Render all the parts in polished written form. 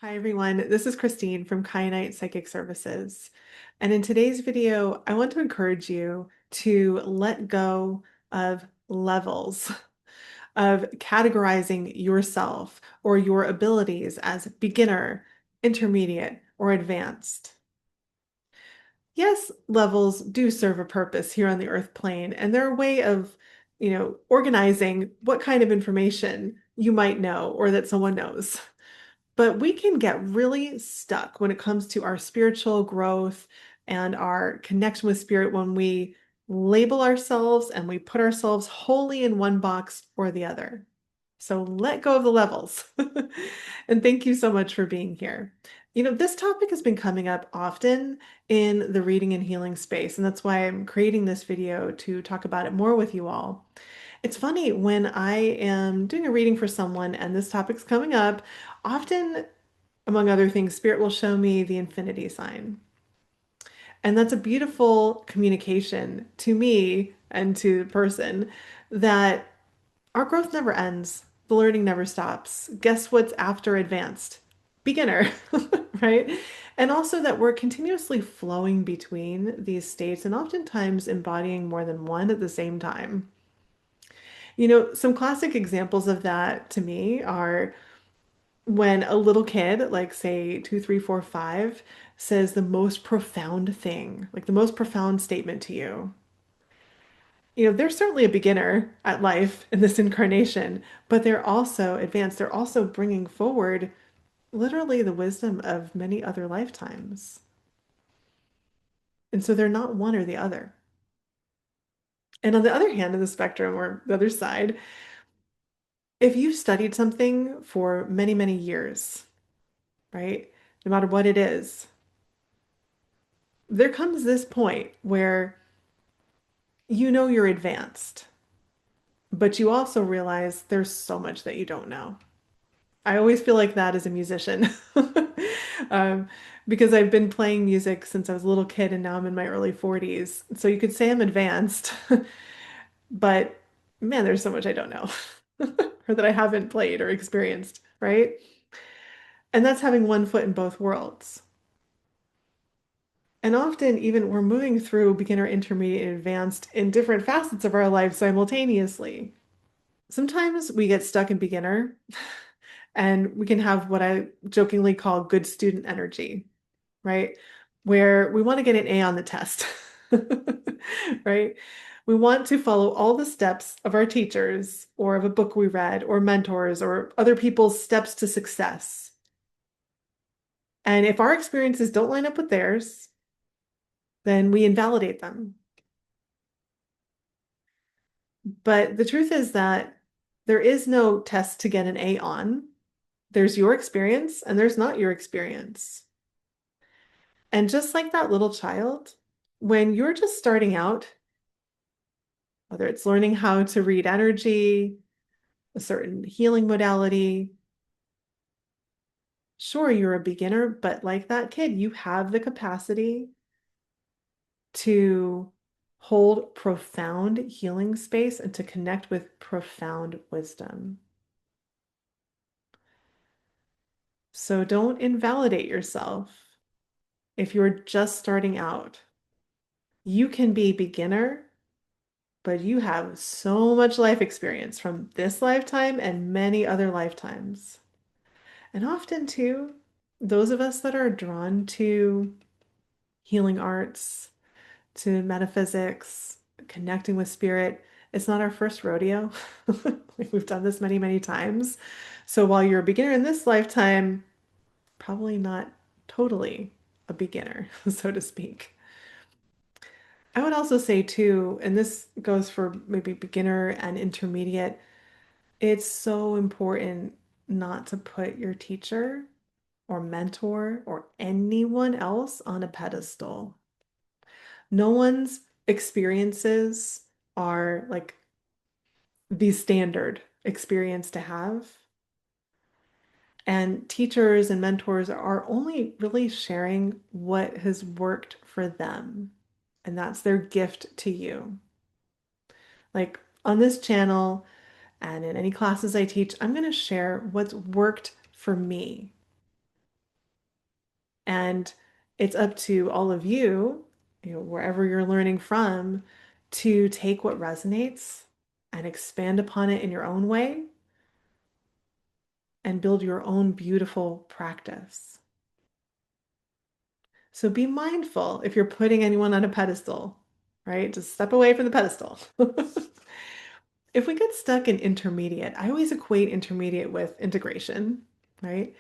Hi everyone, this is Christine from Kyanite Psychic Services. And in today's video, I want to encourage you to let go of levels, of categorizing yourself or your abilities as beginner, intermediate, or advanced. Yes, levels do serve a purpose here on the earth plane, and they're a way of, organizing what kind of information you might know or that someone knows. But we can get really stuck when it comes to our spiritual growth and our connection with spirit when we label ourselves and we put ourselves wholly in one box or the other. So let go of the levels. And thank you so much for being here. This topic has been coming up often in the reading and healing space, and that's why I'm creating this video to talk about it more with you all. It's funny when I am doing a reading for someone and this topic's coming up, often, among other things, Spirit will show me the infinity sign. And that's a beautiful communication to me and to the person that our growth never ends. The learning never stops. Guess what's after advanced? Beginner, right? And also that we're continuously flowing between these states and oftentimes embodying more than one at the same time. Some classic examples of that to me are when a little kid, like say 2, 3, 4, 5, says the most profound thing, like the most profound statement to you. They're certainly a beginner at life in this incarnation, but they're also advanced. They're also bringing forward literally the wisdom of many other lifetimes. And so they're not one or the other. And on the other hand of the spectrum, or the other side, if you've studied something for many, many years, right? No matter what it is, there comes this point where you're advanced, but you also realize there's so much that you don't know. I always feel like that as a musician. um, because I've been playing music since I was a little kid and now I'm in my early 40s. So you could say I'm advanced, but man, there's so much I don't know or that I haven't played or experienced, right? And that's having one foot in both worlds. And often, even we're moving through beginner, intermediate, and advanced in different facets of our life simultaneously. Sometimes we get stuck in beginner and we can have what I jokingly call good student energy, right? Where we want to get an A on the test, right? We want to follow all the steps of our teachers or of a book we read or mentors or other people's steps to success. And if our experiences don't line up with theirs, then we invalidate them. But the truth is that there is no test to get an A on. There's your experience and there's not your experience. And just like that little child, when you're just starting out, whether it's learning how to read energy, a certain healing modality, sure, you're a beginner, but like that kid, you have the capacity to hold profound healing space and to connect with profound wisdom. So don't invalidate yourself if you're just starting out. You can be beginner, but you have so much life experience from this lifetime and many other lifetimes. And often, too, those of us that are drawn to healing arts, to metaphysics, connecting with spirit, it's not our first rodeo. We've done this many, many times. So while you're a beginner in this lifetime, probably not totally a beginner, so to speak. I would also say too, and this goes for maybe beginner and intermediate, it's so important not to put your teacher or mentor or anyone else on a pedestal. No one's experiences are like the standard experience to have. And teachers and mentors are only really sharing what has worked for them. And that's their gift to you. Like on this channel and in any classes I teach, I'm going to share what's worked for me. And it's up to all of you, wherever you're learning from, to take what resonates and expand upon it in your own way and build your own beautiful practice. So be mindful if you're putting anyone on a pedestal, right? Just step away from the pedestal. If we get stuck in intermediate, I always equate intermediate with integration, right?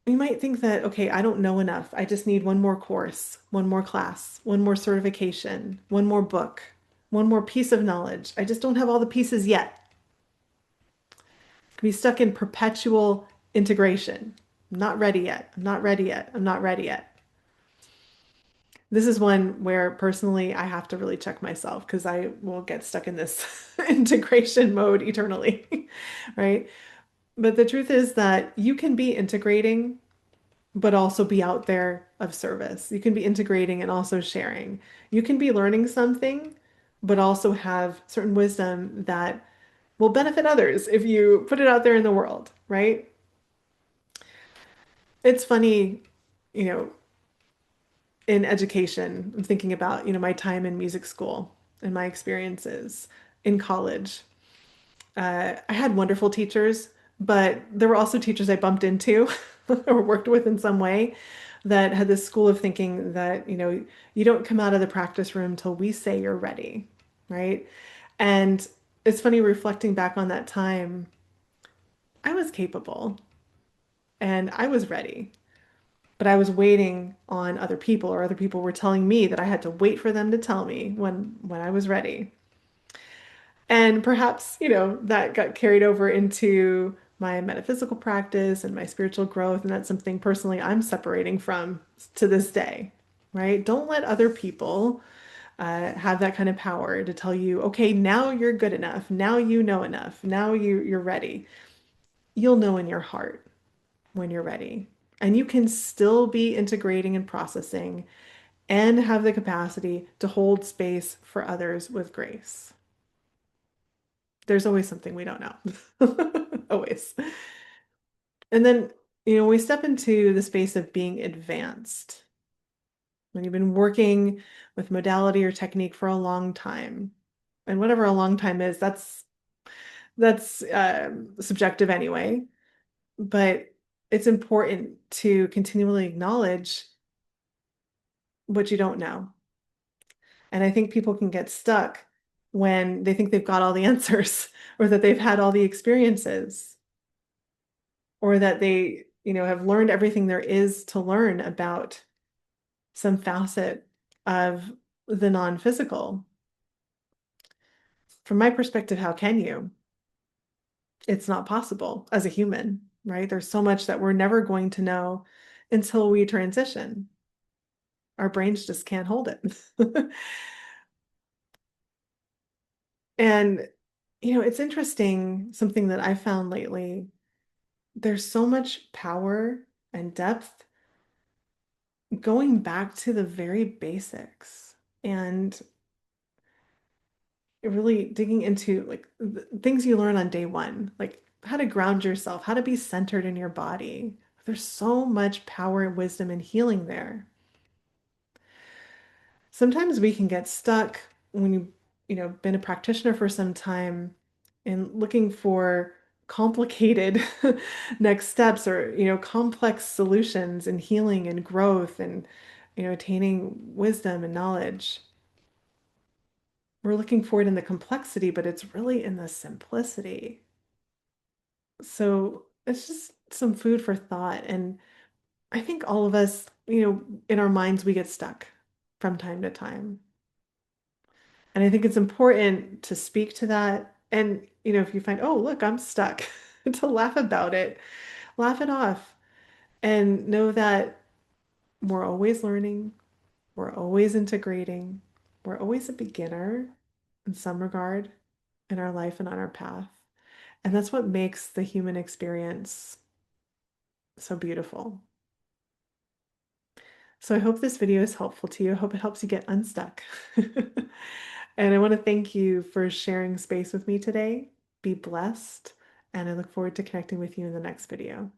You might think that, okay, I don't know enough. I just need one more course, one more class, one more certification, one more book, one more piece of knowledge. I just don't have all the pieces yet. Be stuck in perpetual integration. I'm not ready yet. I'm not ready yet. I'm not ready yet. This is one where personally I have to really check myself because I will get stuck in this integration mode eternally, right? But the truth is that you can be integrating, but also be out there of service. You can be integrating and also sharing. You can be learning something, but also have certain wisdom that will benefit others if you put it out there in the world, right? It's funny, you know, in education, I'm thinking about, my time in music school and my experiences in college. I had wonderful teachers, but there were also teachers I bumped into or worked with in some way that had this school of thinking that, you don't come out of the practice room till we say you're ready, right? And it's funny reflecting back on that time, I was capable and I was ready, but I was waiting on other people, or other people were telling me that I had to wait for them to tell me when I was ready. And perhaps, that got carried over into my metaphysical practice and my spiritual growth. And that's something personally I'm separating from to this day, right? Don't let other people have that kind of power to tell you, okay, now you're good enough. Now you know enough. Now you're ready. You'll know in your heart when you're ready. And you can still be integrating and processing and have the capacity to hold space for others with grace. There's always something we don't know. Always. And then, we step into the space of being advanced. When you've been working with modality or technique for a long time, and whatever a long time is, that's subjective anyway. But it's important to continually acknowledge what you don't know. And I think people can get stuck when they think they've got all the answers or that they've had all the experiences, or that they, have learned everything there is to learn about some facet of the non-physical. From my perspective, how can you? It's not possible as a human, right? There's so much that we're never going to know until we transition. Our brains just can't hold it. And, it's interesting, something that I found lately, there's so much power and depth going back to the very basics and really digging into like things you learn on day one, like how to ground yourself, how to be centered in your body. There's so much power, wisdom, and healing there. Sometimes we can get stuck when been a practitioner for some time and looking for complicated next steps, or complex solutions and healing and growth and attaining wisdom and knowledge. We're looking for it in the complexity, but it's really in the simplicity. So it's just some food for thought. And I think all of us, in our minds, we get stuck from time to time. And I think it's important to speak to that. And, if you find, oh, look, I'm stuck, to laugh about it, laugh it off, and know that we're always learning, we're always integrating, we're always a beginner in some regard in our life and on our path. And that's what makes the human experience so beautiful. So I hope this video is helpful to you. I hope it helps you get unstuck. And I want to thank you for sharing space with me today. Be blessed, and I look forward to connecting with you in the next video.